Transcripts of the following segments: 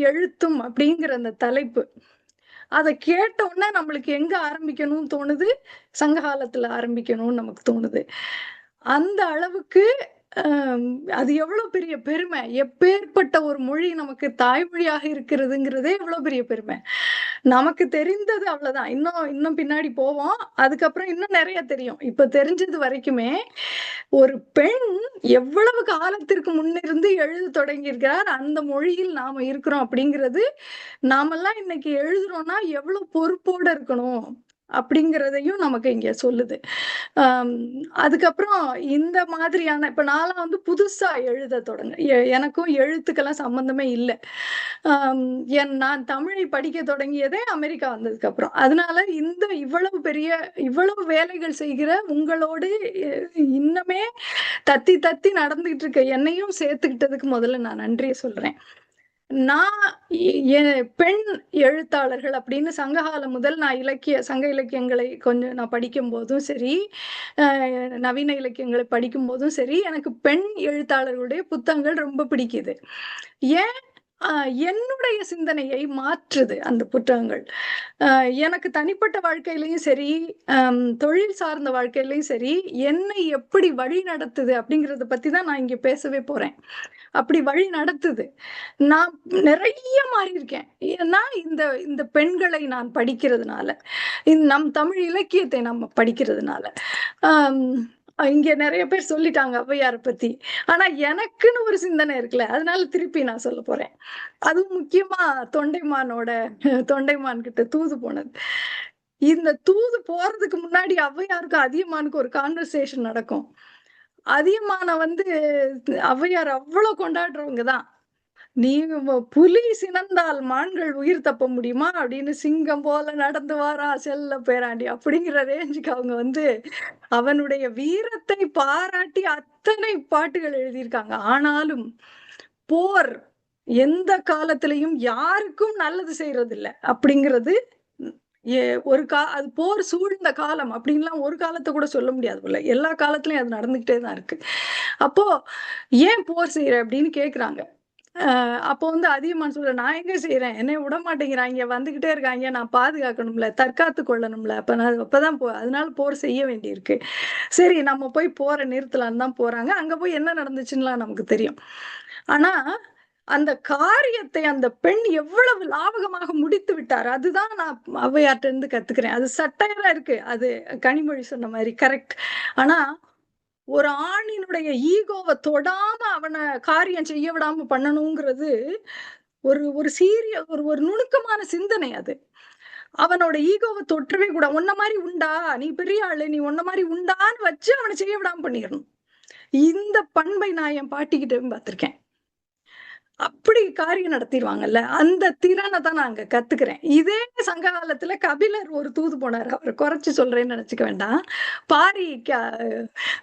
எழுத்தும் அப்படிங்கிற அந்த தலைப்பு. அத கேட்ட உடனே நம்மளுக்கு எங்க ஆரம்பிக்கணும்னு தோணுது? சங்ககாலத்துல ஆரம்பிக்கணும்னு நமக்கு தோணுது. அந்த அளவுக்கு அம் அது எவ்வளோ பெரிய பெருமை. எப்பேர்ப்பட்ட ஒரு மொழி நமக்கு தாய்மொழியாக இருக்கிறதுங்கிறதே எவ்வளோ பெரிய பெருமை. நமக்கு தெரிந்தது அவ்வளதான். இன்னும் இன்னும் பின்னாடி போவோம். அதுக்கப்புறம் இன்னும் நெறைய தெரியும். இப்ப தெரிஞ்சது வரைக்குமே, ஒரு பெண் எவ்வளவு காலத்திற்கு முன்னிருந்து எழுதத் தொடங்கியிருக்கிறார். அந்த மொழியில் நாம இருக்கிறோம் அப்படிங்கிறது, நாமெல்லாம் இன்னைக்கு எழுதுறோம்னா, எவ்வளவு பொறுப்போட இருக்கணும் அப்படிங்கிறதையும் நமக்கு இங்க சொல்லுது. அம் அதுக்கப்புறம் இந்த மாதிரியான இப்ப நான்லாம் வந்து புதுசா எழுதத் எனக்கும் எழுத்துக்கெல்லாம் சம்மந்தமே இல்ல. அம் நான் தமிழை படிக்கத் தொடங்கியதே அமெரிக்கா வந்ததுக்கு அப்புறம். அதனால இவ்வளவு வேலைகள் செய்கிற உங்களோடு எ இன்னுமே தத்தி தத்தி நடந்துகிட்டு இருக்க என்னையும் சேர்த்துக்கிட்டதுக்கு முதல்ல நான் நன்றிய சொல்றேன். நான் பெண் எழுத்தாளர்கள் அப்படின்னு சங்ககாலம் முதல் நான் சங்க இலக்கியங்களை கொஞ்சம் நான் படிக்கும்போதும் சரி, நவீன இலக்கியங்களை படிக்கும்போதும் சரி, எனக்கு பெண் எழுத்தாளர்களுடைய புத்தகங்கள் ரொம்ப பிடிக்குது. ஏன்? அ என்னுடைய சிந்தனையை மாற்றுது அந்த புத்தகங்கள். எனக்கு தனிப்பட்ட வாழ்க்கையிலயும் சரி, தொழில் சார்ந்த வாழ்க்கையிலயும் சரி, என்னை எப்படி வழி நடத்துது அப்படிங்கிறத பத்தி தான் நான் இங்க பேசவே போறேன். அப்படி வழி நடத்துது. நான் நிறைய மாறியிருக்கேன். ஏன்னா, இந்த இந்த பெண்களை நான் படிக்கிறதுனால. நம் தமிழ் இலக்கியத்தை நம்ம படிக்கிறதுனால. ஆம் இங்க நெறைய பேர் சொல்லிட்டாங்க ஔவையார பத்தி. ஆனா எனக்குன்னு ஒரு சிந்தனை இருக்குல்ல. அதனால திருப்பி நான் சொல்லப் போறேன். அதுவும் முக்கியமா தொண்டைமான் கிட்ட தூது போனது. இந்த தூது போறதுக்கு முன்னாடி ஔவையாருக்கும் அதியமானுக்கும் ஒரு கான்வர்சேஷன் நடக்கும். அதியமான வந்து ஔவையார் அவ்ளோ கொண்டாடுறவங்க தான். "நீ புலி சினந்தால் மான்கள் உயிர் தப்ப முடியுமா?" அப்படின்னு "சிங்கம் போல நடந்து வாரா செல்ல பேராண்டி" அப்படிங்கிற ரேஞ்சுக்கு அவங்க வந்து அவனுடைய வீரத்தை பாராட்டி அத்தனை பாட்டுகள் எழுதியிருக்காங்க. ஆனாலும் போர் எந்த காலத்திலயும் யாருக்கும் நல்லது செய்றதில்ல அப்படிங்கிறது ம் எ ஒரு அது போர் சூழ்ந்த காலம் அப்படின்லாம் ஒரு காலத்த கூட சொல்ல முடியாது போல. எல்லா காலத்திலயும் அது நடந்துகிட்டே தான் இருக்கு. அப்போ "ஏன் போர் செய்ற?" அப்படின்னு கேட்குறாங்க. அப்போ வந்து அதியமான் சொல்றார், "நான் எங்க செய்றேன்? என்னைய விடமாட்டேங்கிறாய்ங்க. வந்துகிட்டே இருக்காய்ங்க. நான் பாதுகாக்கணும்ல, தற்காத்துக் கொள்ளணும்ல. அப்பதான் அதனால போர் செய்ய வேண்டியிருக்கு. சரி நம்ம போய் போர நிறுத்தலாம்ன்னு தான் போறாங்க." அங்க போய் என்ன நடந்துச்சுன்னுலாம் நமக்கு தெரியும். ஆனா, அந்த காரியத்தை அந்த பெண் எவ்வளவு லாவகமாக முடித்து விட்டார். அதுதான் நான் ஔவையார்ட்ட இருந்து கத்துக்கிறேன். அது சட்டையரா இருக்கு. அது கனிமொழி சொன்ன மாரி கரெக்ட். ஆனா ஒரு ஆணினுடைய ஈகோவ தொடாம அவன காரியம் செய்ய விடாம பண்ணணுங்கிறது, ஒரு ஒரு சீரிய ஒரு ஒரு நுணுக்கமான சிந்தனை அது. அவனோட ஈகோவ தொற்றவே கூடாது. "உன்ன மாரி உண்டா? நீ பெரிய ஆளு. நீ உன்ன மாரி உண்டான்னு" வச்சு அவன செய்ய விடாம பண்ணிறணும். இந்த பண்பை நான் என் பாட்டிகிட்டயும் பார்த்திருக்கேன். அப்படி காரியம் நடத்திருவாங்கல்ல. அந்த திறன தான் நான் அங்க கத்துக்கிறேன். இதே சங்க காலத்துல கபிலர் ஒரு தூது போனாரு. அவர குறைச்சு சொல்றேன்னு நெனச்சுக்க வேண்டாம். பாரி க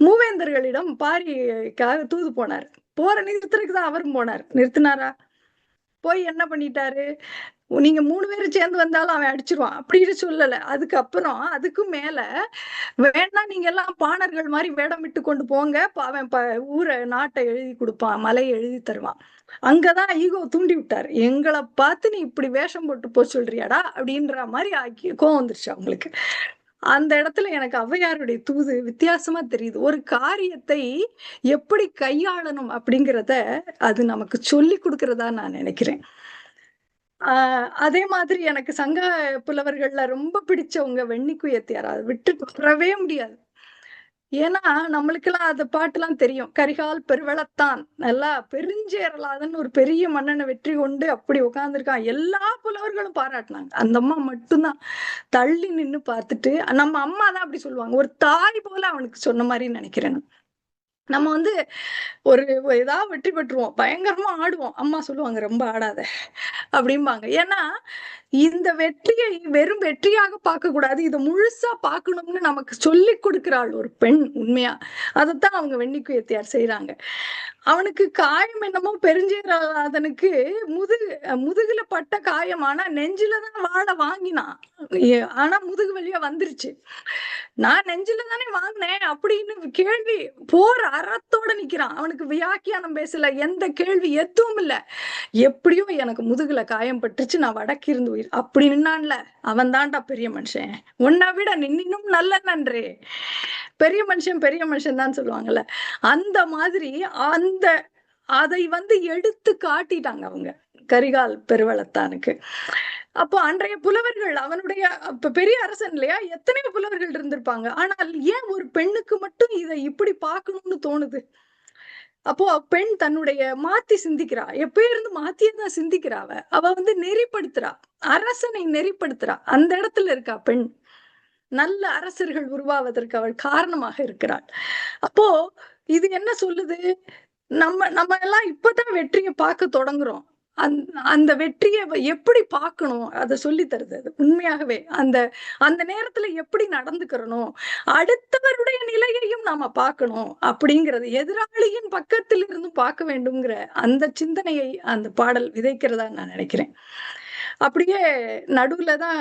மூவேந்தர்களிடம் பாரிக்காக தூது போனாரு. போர நிறுத்துறதுக்கு தான் அவரும் போனாரு. நிறுத்துனாரா? போய் என்ன பண்ணிட்டாரு? நீங்க 3 பேரும் சேர்ந்து வந்தாலும் அவன் அடிச்சுருவான். அப்படின்னு சொல்லல. அதுக்கும் மேல வேணா நீங்க எல்லாம் பாணர்கள் மாரி வேடமிட்டு கொண்டு போங்க. அவன் நாட்ட எழுதி குடுப்பான். மலைய எழுதி தருவான். அங்க தான் ஈகோ தூண்டி விட்டாரு. எங்கள பார்த்து நீ இப்படி வேஷம் போட்டு சொல்றியாடா? அப்படின்ற மாரி கோவம் வந்துருச்சு அவங்களுக்கு. அந்த இடத்துல எனக்கு ஔவையாருடைய தூது வித்தியாசமா தெரியுது. ஒரு காரியத்தை எப்படி கையாளணும் அப்படிங்கிறத அது நமக்கு சொல்லிக் குடுக்கிறதா நான் நினைக்கிறேன். ஆ அதே மாதிரி எனக்கு சங்க புலவர்கள்ல ரொம்ப பிடிச்சவங்க வெண்ணிக்குயத்தியார். அத விட்டுட்டு வரவே முடியாது. ஏன்னா, நம்மளுக்கெல்லாம் அந்த பாட்டுலாம் தெரியும். "கரிகால் பெருவளத்தான் நல்லா பெருஞ்சேரலாதன்னு ஒரு பெரிய மன்னன வெற்றி கொண்டு அப்படி உட்கார்ந்திருக்கான்." எல்லா புலவர்களும் பாராட்டுனாங்க. அந்த அம்மா மட்டும் தான் தள்ளி நின்னு பார்த்துட்டு நம்ம அம்மா தான் அப்படி சொல்லுவாங்க. ஒரு தாய் போல அவனுக்கு சொன்ன மாரி நெனைக்கிறேன் நான். நம்ம வந்து ஒரு ஏதாவது வெற்றி பெற்றுருவோம். பயங்கரமா ஆடுவோம். அம்மா சொல்லுவாங்க, "ரொம்ப ஆடாத" அப்படிம்பாங்க. ஏன்னா, இந்த வெற்றியை வெறும் வெற்றியாக பார்க்கக்கூடாது. இத முழுசா பார்க்கணும்னு நமக்கு சொல்லிக் குடுக்கிறாள் ஒரு பெண் உண்மையா. அதத்தான் அவங்க வெண்ணிக்குயத்தியார் செய்றாங்க. அவனுக்கு காயம் என்னமோ பெருஞ்சேரலாதனுக்கு முதுகுல பட்ட காயம். ஆனா நெஞ்சில தான் வாள வாங்கினான். ஆனா முதுகு வலியா வந்துருச்சு. "நான் நெஞ்சில தானே வாங்கினேன்" அப்படின்னு கேள்வி. போர் அறத்தோட நிக்கிறான். அவனுக்கு வியாக்கியானம் பேசல, எந்த கேள்வி எதுவும் இல்ல. எப்படியோ எனக்கு முதுகுல காயம் பட்டுருச்சு, நான் வடக்கிருந்து உயிர் அப்படி நின்னான்ல, அவன் தான்டா பெரிய மனுஷன். உன்னை விட நின்னும் நல்ல நன்றே. பெரிய மனுஷன் பெரிய மனுஷன் தான் சொல்லுவாங்கல்ல. அந்த மாதிரி அந்த அதை எடுத்து காட்டிட்டாங்க அவங்க கரிகால் பெருவளத்தானுக்கு. அப்போ அன்றைய புலவர்கள் அவனுடைய பெரிய அரசன் இல்லையா, எத்தனையோ புலவர்கள் இருந்திருப்பாங்க. ஆனால் ஏன் ஒரு பெண்ணுக்கு மட்டும் இதை இப்படி பார்க்கணும்னு தோணுது? அப்போ பெண் தன்னுடைய மாத்தி சிந்திக்கிறா, எப்பயும் இருந்து மாத்தியே தான் சிந்திக்கிறா. அவ நெறிப்படுத்துறா, அரசனை நெறிப்படுத்துறா. அந்த இடத்துல இருக்கா பெண். நல்ல அரசர்கள் உருவாவதற்கு அவள் காரணமாக இருக்கிறாள். அப்போ இது என்ன சொல்லுது? நம்ம எல்லாம் இப்பதான் வெற்றியை பார்க்க தொடங்குறோம். அந்த வெற்றியை எப்படி பார்க்கணும் அதை சொல்லி தருது அது. உண்மையாகவே அந்த அந்த நேரத்துல எப்படி நடந்துக்கிறணும், அடுத்தவருடைய நிலையையும் நாம பார்க்கணும் அப்படிங்கிறது, எதிராளியின் பக்கத்தில் இருந்து பார்க்க வேண்டும்ங்கிற அந்த சிந்தனையை அந்த பாடல் விதைக்கிறதா நான் நினைக்கிறேன். அப்படியே நடுவுல தான்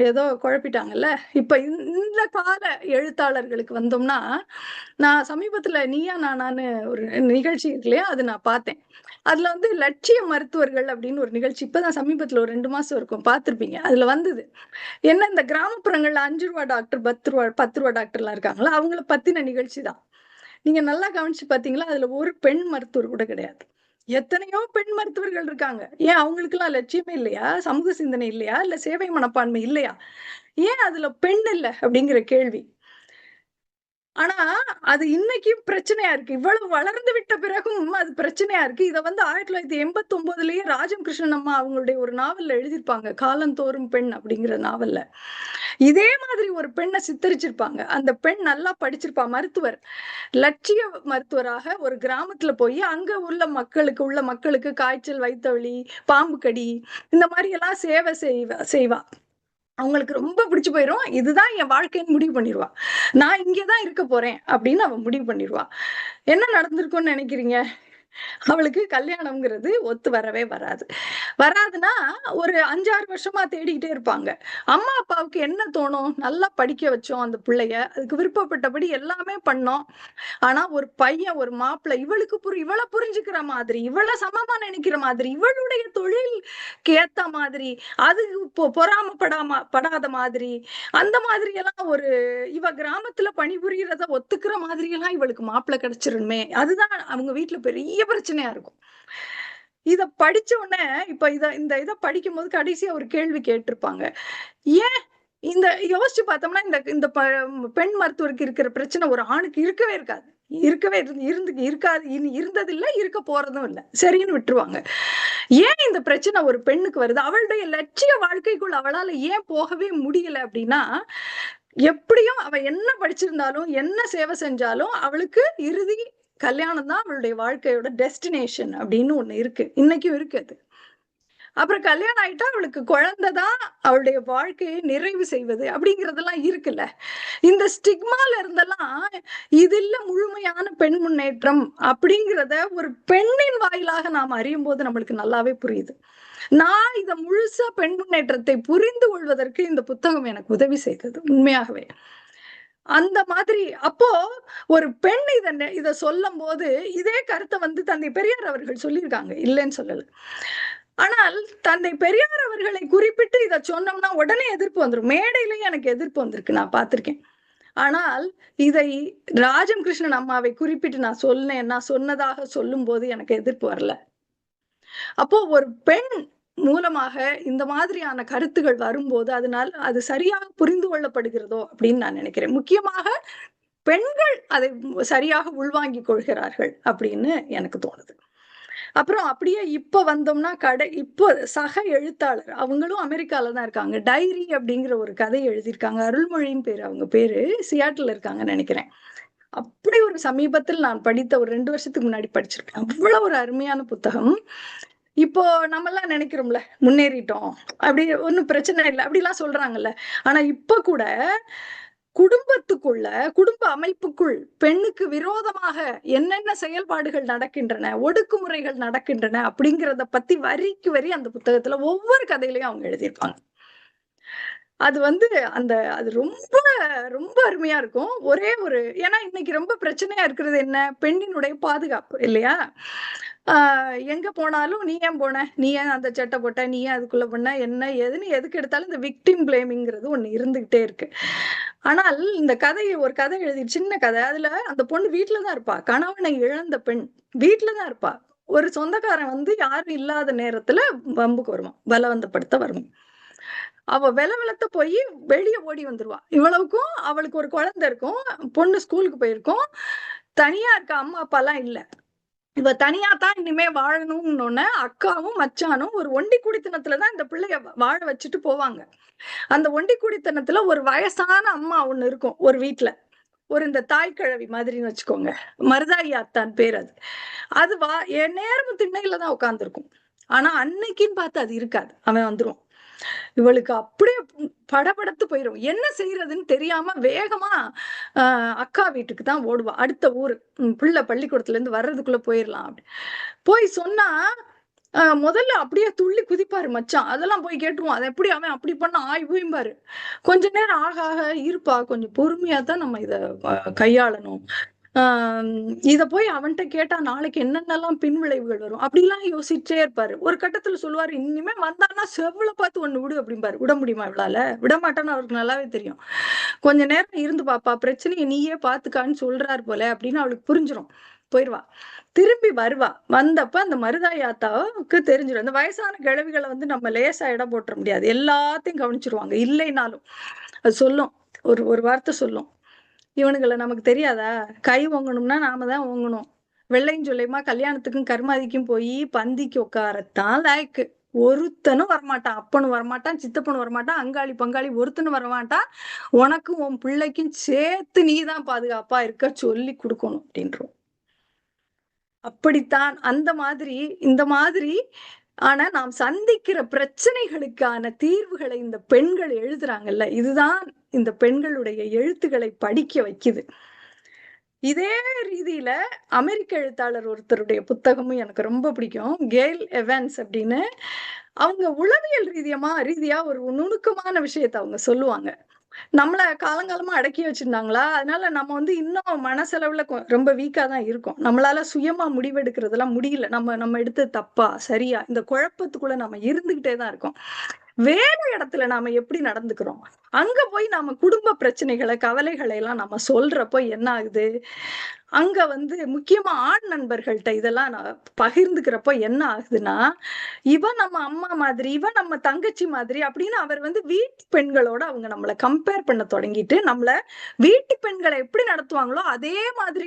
ஏதோ குழப்பிட்டாங்கல்ல. இப்ப இந்த கால எழுத்தாளர்களுக்கு வந்தோம்னா, நான் சமீபத்துல நீயா நானான்னு ஒரு நிகழ்ச்சி இருக்கு இல்லையா, அது நான் பார்த்தேன். அதுல லட்சிய மருத்துவர்கள் அப்படின்னு ஒரு நிகழ்ச்சி இப்பதான் சமீபத்துல ஒரு 2 மாசம் இருக்கும், பார்த்திருப்பீங்க. அதுல வந்தது என்ன, இந்த கிராமப்புறங்கள்ல 5 ரூபா டாக்டர், 10 ரூபா டாக்டர்லாம் இருக்காங்களா, அவங்கள பத்தின நிகழ்ச்சி தான். நீங்க நல்லா கவனிச்சு பாத்தீங்களா, அதுல ஒரு பெண் மருத்துவர் கூட கிடையாது. எத்தனையோ பெண் மருத்துவர்கள் இருக்காங்க. ஏன் அவங்களுக்கு எல்லாம் லட்சியமே இல்லையா, சமூக சிந்தனை இல்லையா, இல்ல சேவை மனப்பான்மை இல்லையா? ஏன் அதுல பெண் இல்ல அப்படிங்கிற கேள்வி. ஆனா அது இன்னைக்கும் பிரச்சனையா இருக்கு. இவ்வளவு வளர்ந்து விட்ட பிறகும் அது பிரச்சனையா இருக்கு. இத 1989லயே ராஜம் கிருஷ்ணன் அம்மா அவங்களுடைய ஒரு நாவல்ல எழுதியிருப்பாங்க, காலந்தோறும் பெண் அப்படிங்கிற நாவல்ல. இதே மாதிரி ஒரு பெண்ணை சித்தரிச்சிருப்பாங்க. அந்த பெண் நல்லா படிச்சிருப்பா, மருத்துவர், லட்சிய மருத்துவராக ஒரு கிராமத்துல போய் அங்க உள்ள மக்களுக்கு காய்ச்சல், வயிற்று வலி, பாம்பு கடி, இந்த மாதிரி எல்லாம் சேவை செய்வா. அவங்களுக்கு ரொம்ப பிடிச்சு போயிரும். இதுதான் என் வாழ்க்கைன்னு முடிவு பண்ணிடுவா. நான் இங்கதான் இருக்க போறேன் அப்படின்னு அவ முடிவு பண்ணிடுவா. என்ன நடந்திருக்கும்னு நினைக்கிறீங்க? அவளுக்கு கல்யாணம்ங்கிறது ஒத்து வரவே வராது. வராதுன்னா ஒரு 5, 6 வருஷமா தேடிக்கிட்டே இருப்பாங்க. அம்மா அப்பாவுக்கு என்ன தோணும்? நல்லா படிக்க வச்சோம் அந்த பிள்ளைய, அதுக்கு விருப்பப்பட்டபடி எல்லாமே பண்ணோம். ஆனா ஒரு பையன், ஒரு மாப்பிள்ளை இவளுக்கு இவள புரிஞ்சுக்கிற மாதிரி, இவள சமமா நினைக்கிற மாதிரி, இவளுடைய தொழிலுக்கு ஏத்த மாதிரி, அது படாத மாதிரி, அந்த மாதிரி எல்லாம் இவ கிராமத்துல பணிபுரியறத ஒத்துக்கிற மாதிரி எல்லாம் இவளுக்கு மாப்பிள்ளை கிடைச்சிருமே, அதுதான் அவங்க வீட்டுல பெரிய பிரச்சனையா இருக்கும். இத படிச்ச உடனே இப்ப இத படிக்கும் போது கடைசியா ஒரு கேள்வி கேட்டிருப்பாங்க. ஏன் இந்த யோசிச்சு பார்த்தோம்னா, இந்த பெண் மருத்துவருக்கு இருக்கிற பிரச்சனை ஒரு ஆணுக்கு இருக்கவே இருக்காது. இருக்காது. இனி இருந்ததில்ல, இருக்க போறதும் இல்ல. சரின்னு விட்டுருவாங்க. ஏன் இந்த பிரச்சனை ஒரு பெண்ணுக்கு வருது? அவளுடைய லட்சிய வாழ்க்கைக்குள்ள அவளால ஏன் போகவே முடியல அப்படின்னா, எப்படியும் அவ என்ன படிச்சிருந்தாலும், என்ன சேவை செஞ்சாலும், அவளுக்கு இறுதி கல்யாணம் தான் அவளுடைய வாழ்க்கையோட டெஸ்டினேஷன் அப்படின்னு ஒண்ணு இருக்கு. இன்னைக்கும் இருக்கு அது. அப்புறம் கல்யாணம் ஆயிட்டா அவளுக்கு குழந்தைதான் அவளுடைய வாழ்க்கையை நிறைவு செய்வது அப்படிங்கறதெல்லாம் இருக்குல்ல. இந்த ஸ்டிக்மால இருந்தெல்லாம் இது இல்ல முழுமையான பெண் முன்னேற்றம் அப்படிங்கிறத ஒரு பெண்ணின் வாயிலாக நாம் அறியும் போது நம்மளுக்கு நல்லாவே புரியுது. நான் இத முழுசா பெண் முன்னேற்றத்தை புரிந்து கொள்வதற்கு இந்த புத்தகம் எனக்கு உதவி செய்தது, உண்மையாகவே. அந்த மாதிரி அப்போ ஒரு பெண் இத சொல்லும் போது இதே கருத்தை தந்தை பெரியார் அவர்கள் சொல்லியிருக்காங்க, இல்லைன்னு சொல்லல. ஆனால் தந்தை பெரியார் அவர்களை குறிப்பிட்டு இத சொன்னோம்னா உடனே எதிர்ப்பு வந்துரும். மேடையிலேயே எனக்கு எதிர்ப்பு வந்திருக்கு, நான் பார்த்திருக்கேன். ஆனால் இதை ராஜம் கிருஷ்ணன் அம்மாவை குறிப்பிட்டு நான் சொன்னதாக சொல்லும் போது எனக்கு எதிர்ப்பு வரல. அப்போ ஒரு பெண் மூலமாக இந்த மாதிரியான கருத்துகள் வரும்போது அது சரியாக புரிந்து கொள்ளப்படுகிறதோ அப்படின்னு நான் நினைக்கிறேன். முக்கியமாக பெண்கள் அதை சரியாக உள்வாங்கிக் கொள்கிறார்கள் அப்படின்னு எனக்கு தோணுது. அப்புறம் அப்படியே இப்ப வந்தோம்னா இப்போ சக எழுத்தாளர் அவங்களும் அமெரிக்கால தான் இருக்காங்க. டைரி அப்படிங்கிற ஒரு கதை எழுதியிருக்காங்க. அருள்மொழின்னு பேரு, அவங்க பேரு. சியாட்டில் இருக்காங்கன்னு நினைக்கிறேன். அப்படி ஒரு சமீபத்தில் நான் படித்த ஒரு 2 வருஷத்துக்கு முன்னாடி படிச்சிருக்கேன். அவ்வளவு ஒரு அருமையான புத்தகம். இப்போ நம்ம எல்லாம் நினைக்கிறோம்ல, முன்னேறிட்டோம், அப்படி ஒண்ணும் பிரச்சனை இல்லை அப்படிலாம் சொல்றாங்கல்ல. ஆனா இப்ப கூட குடும்பத்துக்குள்ள, குடும்ப அமைப்புக்குள் பெண்ணுக்கு விரோதமாக என்னென்ன செயல்பாடுகள் நடக்கின்றன, ஒடுக்குமுறைகள் நடக்கின்றன அப்படிங்கிறத பத்தி வரிக்கு வரி அந்த புத்தகத்துல ஒவ்வொரு கதையிலையும் அவங்க எழுதியிருப்பாங்க. அது வந்து அது ரொம்ப ரொம்ப அருமையா இருக்கும். ஒரே ஒரு ஏன்னா இன்னைக்கு ரொம்ப பிரச்சனையா இருக்கிறது என்ன? பெண்ணினுடைய பாதுகாப்பு இல்லையா? ஆ எங்க போனாலும், "நீ ஏன் போன? நீ ஏன் அந்த சட்டை போட்ட? நீ ஏன் அதுக்குள்ள பண்ண? என்ன ஏதுன்னு எதுக்கு எடுத்தாலும் இந்த விக்டிம் பிளேமிங்கிறது ஒண்ணு இருந்துகிட்டே இருக்கு. ஆனால் இந்த ஒரு கதை எழுதி சின்ன கதை. அதுல அந்த பொண்ணு வீட்ல தான் இருப்பா. கணவனை இழந்த பெண். வீட்ல தான் இருப்பா. ஒரு சொந்தக்காரன் வந்து யாரும் இல்லாத நேரத்துல வம்புக்கு வருவான். பலவந்தப்படுத்த வருவான். அவ வெலவெலத்து போயி வெளிய ஓடி வந்துருவா. இவ்வளவுக்கும் அவளுக்கு ஒரு குழந்தை இருக்கும். பொண்ணு ஸ்கூலுக்கு போயிருக்கும். தனியா இருக்கா. அம்மா, அப்பாலாம் இல்ல. இவ தனியா தான் இனிமே வாழணும்னோன, அக்காவும், மச்சானும் ஒரு ஒண்டி குடித்தனத்துல தான் இந்த பிள்ளைய வாழ வச்சுட்டு போவாங்க. அந்த ஒண்டி குடித்தனத்துல ஒரு வயசான அம்மா ஒண்ணு இருக்கும், ஒரு வீட்ல. இந்த தாய் கிழவி மாதிரின்னு வச்சுக்கோங்க. மருதாயி அத்தான் பேர் அது. அது எந்நேரமும் திண்ணையில தான் உட்கார்ந்திருக்கும். ஆனா அன்னைக்குன்னு பார்த்து அது இருக்காது. அவன் வந்துருவான். இவளுக்கு அப்படியே படபடத்து போயிரும். என்ன செய்யறதுன்னு தெரியாம வேகமா அ அக்கா வீட்டுக்கு தான் ஓடுவா. அடுத்த ஊரு. பிள்ளை பள்ளிக்கூடத்துல இருந்து வர்றதுக்குள்ள போயிரலாம் அப்படி. போய் சொன்னா, முதல்ல அப்படியே துள்ளி குதிப்பாரு மச்சான். அதெல்லாம் போய் கேட்டுருவோம். அது எப்படி அவன் அப்படி பண்ணான் ஆய்வும்பாரு. கொஞ்ச நேரம் ஆக ஆக இருப்பா கொஞ்சம் பொறுமையா தான் நம்ம இத கையாளணும். ஆம், இத போய் அவன்ட்ட கேட்டா நாளைக்கு என்னென்னலாம் பின்விளைவுகள் வரும். அப்படிலாம் யோசிச்சுட்டே இருப்பாரு. ஒரு கட்டத்துல சொல்லுவாரு, "இனிமே வந்தான்னா செவுல பார்த்து ஒண்ணு விடு" அப்படிம்பாரு. விட முடியுமா இவளால? விடமாட்டான்னு அவருக்கு நல்லாவே தெரியும். "கொஞ்ச நேரம் இருந்து பாப்பா, பிரச்சனைய நீயே பார்த்துக்கான்னு சொல்றாரு போல" அப்படின்னு அவளுக்கு புரிஞ்சிரும். போயிருவா. திரும்பி வருவா. வந்தப்ப அந்த மருதாயி ஆத்தாவுக்கு தெரிஞ்சிரும். அந்த வயசான கிழவிகள வந்து நம்ம லேசா எடை போட்டுற முடியாது. எல்லாத்தையும் கவனிச்சுருவாங்க. இல்லைனாலும். அது சொல்லும். ஒரு ஒரு வார்த்தை சொல்லும். இவனுங்கள நமக்கு தெரியாதா? கை ஓங்கணும்னா நாம தான் ஓங்கணும். வெள்ளையும் சொல்லையுமா கல்யாணத்துக்கும் கருமாதிக்கும் போயி பந்திக்கு உட்காரத்தான் லாயக்கு. ஒருத்தனும் வரமாட்டான். அப்பனும் வரமாட்டான், சித்தப்பனும் வரமாட்டான், அங்காளி, பங்காளி ஒருத்தனும் வரமாட்டான். உனக்கும் உன் பிள்ளைக்கும் சேர்த்து நீ தான் பாதுகாப்பா இருக்க சொல்லிக் குடுக்கணும் அப்படின்றும். அப்படித்தான் அந்த மாதிரி, இந்த மாதிரி ஆனா நாம் சந்திக்கிற பிரச்சனைகளுக்கான தீர்வுகளை இந்த பெண்கள் எழுதுறாங்கல்ல, இதுதான் இந்த பெண்களுடைய எழுத்துக்களை படிக்க வைக்குது. இதே ரீதியில அமெரிக்க எழுத்தாளர் ஒருத்தருடைய புத்தகமும் எனக்கு ரொம்ப பிடிக்கும். கெயில் எவன்ஸ் அப்படின்னு. அவங்க உளவியல் ரீதியா ஒரு நுணுக்கமான விஷயத்த அவங்க சொல்லுவாங்க. நம்மள காலங்காலமா அடக்கி வச்சிருந்தாங்களா, அதனால நம்ம வந்து இன்னும் மனசளவுல ரொம்ப வீக்கா தான் இருக்கோம். நம்மளால சுயமா முடிவெடுக்கிறதெல்லாம் முடியல. நம்ம நம்ம எடுத்தது தப்பா, சரியா இந்த குழப்பத்துக்குள்ள நம்ம இருந்துகிட்டே தான் இருக்கோம். வேலை இடத்துல நாம எப்படி நடந்துக்கிறோம்? அங்க போய் நாம குடும்ப பிரச்சனைகள, கவலைகளை எல்லாம் நம்ம சொல்றப்போ என்ன ஆகுது? அங்க வந்து முக்கியமா ஆண் நண்பர்கள்ட்ட இதெல்லாம் பகிர்ந்துக்கிறப்போ என்ன ஆகுதுன்னா, இவ நம்ம அம்மா மாதிரி, இவ நம்ம தங்கச்சி மாதிரி அப்படின்னு அவர் வந்து வீட்டு பெண்களோட அவங்க நம்மள கம்பேர் பண்ண தொடங்கிட்டு, நம்மள வீட்டு பெண்கள எப்படி நடத்துவாங்களோ, அதே மாதிரி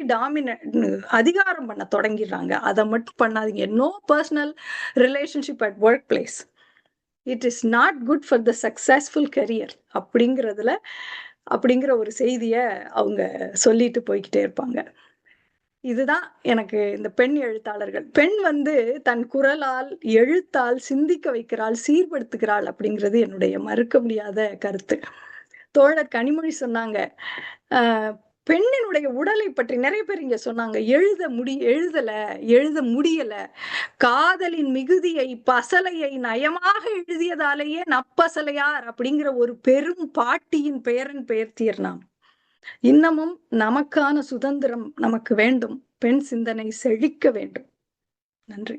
அதிகாரம் பண்ண தொடங்கிடுறாங்க. அத மட்டும் பண்ணாதீங்க. No personal relationship at work place. It is not good for the successful career அப்படிங்கிற ஒரு செய்திய அவங்க சொல்லிட்டு போய்க்கிட்டே இருப்பாங்க. இதுதான் எனக்கு இந்த பெண் எழுத்தாளர்கள். பெண் வந்து தன் குரலால், எழுத்தால் சிந்திக்க வைக்கிறாள், சீர்படுத்துகிறாள் அப்படிங்கிறது என்னுடைய மறுக்க முடியாத கருத்து. தோழர் கனிமொழி சொன்னாங்க. அ பெண்ணினுடைய உடலை பற்றி நெறைய பேர் இங்க சொன்னாங்க. எழுத முடியல. காதலின் மிகுதியை, பசலையை நயமாக எழுதியதாலேயே நப்பசலையார் அப்படிங்கிற ஒரு பெரும் பாட்டியின் பேரன் பெயர்த்தியர் நாம். இன்னமும் நமக்கான சுதந்திரம் நமக்கு வேண்டும். பெண் சிந்தனை செழிக்க வேண்டும். நன்றி.